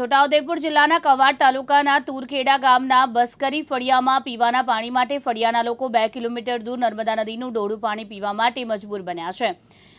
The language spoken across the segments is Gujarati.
છોટાઉદેપુર જિલ્લાના કવાડ તાલુકાના તુરખેડા ગામના બસકરી ફળિયામાં પીવાના પાણી માટે ફળિયાના લોકો 2 કિલોમીટર દૂર નર્મદા નદીનું ડોળું પાણી પીવા માટે મજબૂર બન્યા છે।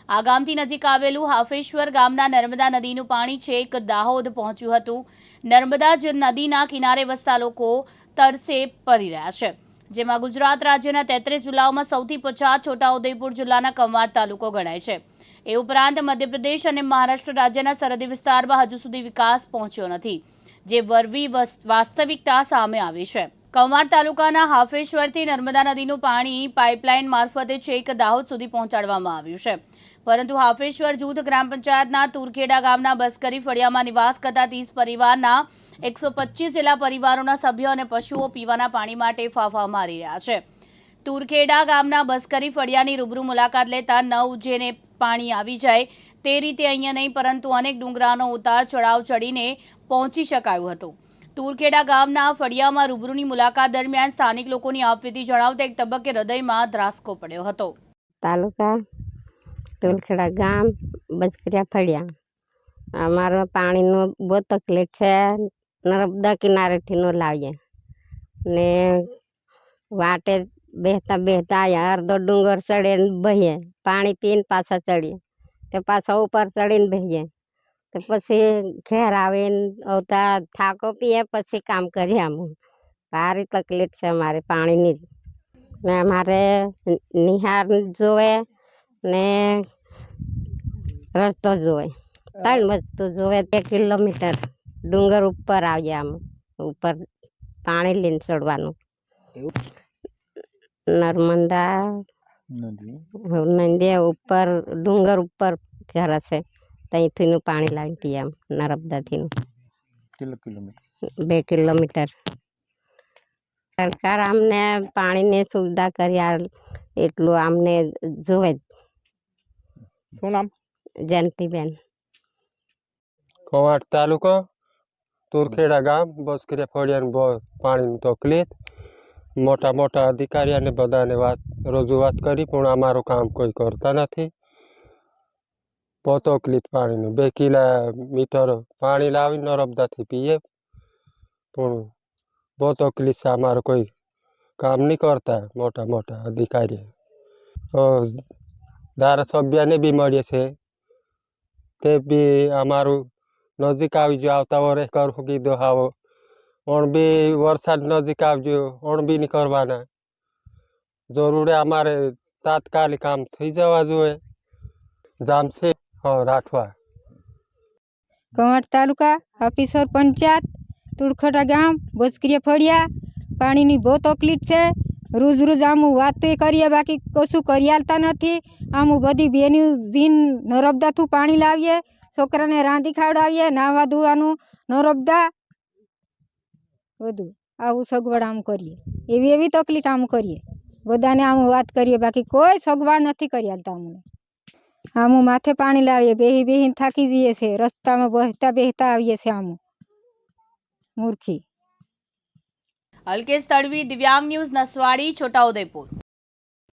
આ ગામથી નજીક આવેલું હાફેશ્વર ગામના નર્મદા નદીનું પાણી છેક દાહોદ પહોંચ્યું હતું। નર્મદા નદીના કિનારે વસતા લોકો તરસે પડી રહ્યા છે, જેમાં ગુજરાત રાજ્યના 33 જિલ્લાઓમાં સૌથી પછાત છોટાઉદેપુર જિલ્લાના કવાડ તાલુકો ગણાય છે। એ ઉપરાંત મધ્યપ્રદેશ અને મહારાષ્ટ્ર રાજ્યના સરહદી વિસ્તારમાં હજુ સુધી વિકાસ પહોંચ્યો નથી, જે વરવી વાસ્તવિકતા સામે આવી છે। કવાડ તાલુકાના હાફેશ્વરથી નર્મદા નદીનું પાણી પાઇપલાઇન મારફતે છેક દાહોદ સુધી પહોંચાડવામાં આવ્યું છે, પરંતુ હાફેશ્વર જૂથ ગ્રામ પંચાયતના તુરખેડા ગામના બસકરી ફળિયામાં નિવાસ કરતા 30 પરિવારના 125 જેટલા પરિવારોના સભ્યો અને પશુઓ પીવાના પાણી માટે ફાંફા મારી રહ્યા છે। તુરખેડા ગામના બસકરી ફળિયાની રૂબરૂ મુલાકાત લેતા જેને પાણી આવી જાય તે રીતે અહીંયા નહીં, પરંતુ અનેક ડુંગરાનો ઉતાર ચઢાવ ચડીને પહોંચી શકાયું હતું। તુરખેડા ગામના ફળિયામાં રૂબરૂની મુલાકાત દરમિયાન સ્થાનિક લોકોની આપવીતી જણાવતા એક તબક્કે હૃદયમાં ધ્રાસકો પડ્યો હતો। તાલુકા તુરખેડા ગામ બસકરિયા ફળિયા અમારો પાણીનો બહુ તકલીફ છે। નર્મદા કિનારેથી નો લાવીએ ને વાટે બેહતા બેહતા અડધો ડુંગર ચડે બહીએ, પાણી પીને પાછા ચડીએ તો પાછા ઉપર ચડીને બહીએ તો પછી ઘેર આવીને આવતા થાકો પીએ પછી કામ કરીએ। આમ ભારી તકલીફ છે અમારે પાણીની ને અમારે નિહાર જોવે ને રસ્તો જોવે, 3 વસ્તુ જોવે। 1 કિલોમીટર ડુંગર ઉપર આવીએ, આમ ઉપર પાણી લઈને ચડવાનું। નર્મદા નદી ઉપર ડુંગર ઉપર ઘર છે, ત્યાંથી પાણી લાવીને પીએ નર્મદાથી। 2 કિલોમીટર સરકાર અમને પાણીની સુવિધા કરી એટલું અમને જોવે। શું નામ? જયંતીબેન। કવાડ તાલુકો તુરખેડા ગામ બસકરિયા ફળિયાની પાણીની તકલીફ મોટા મોટા અધિકારીઓને બધાને રજૂઆત કરી, પણ અમારું કામ કોઈ કરતા નથી। બહુ તકલીફ પાણીની, 2 કિલોમીટર પાણી લાવી નર્મદાથી પીએ, પણ બહુ તકલીફ છે। અમારું કોઈ કામ નહીં કરતા મોટા મોટા અધિકારીઓ। ધારાસભ્યને બી મળીએ છે, તે બી અમારું નજીક આવી ગયો, આવતા વર્ષે કરવું કીધું। આવો પણ બી વરસાદ નજીક આવજો, પણ બી નહીં કરવાના। જરૂર અમારે તાત્કાલિક કામ થઈ જવા જોઈએ। જામશે રાઠવા। કવાડ તાલુકા હાફેશ્વર પંચાયત તુરખેડા ગામ બસકરિયા ફળિયા પાણીની બહુ તકલીફ છે। રોજ રોજ આમ વાત કરીએ, બાકી કશું કરી આલતા નથી। આમ બધી બેની જીન નર્મદાથી પાણી લાવીએ, છોકરાને રાંધી ખાવડાવીએ, નાવા ધોવાનું નર્મદા બધું આવું સગવડ આમ કરીએ। એવી તકલીફ આમ કરીએ, બધાને આમ વાત કરીએ, બાકી કોઈ સગવડ નથી કરી આલતા અમને। આમ માથે પાણી લાવીએ, બેહીને થાકી જઈએ છે, રસ્તામાં બેહતા આવીએ છે। આમ મૂર્ખી। અલ્કેશ તડવી, દિવ્યાંગ ન્યૂઝ, નસવાડી, છોટાઉદેપુર।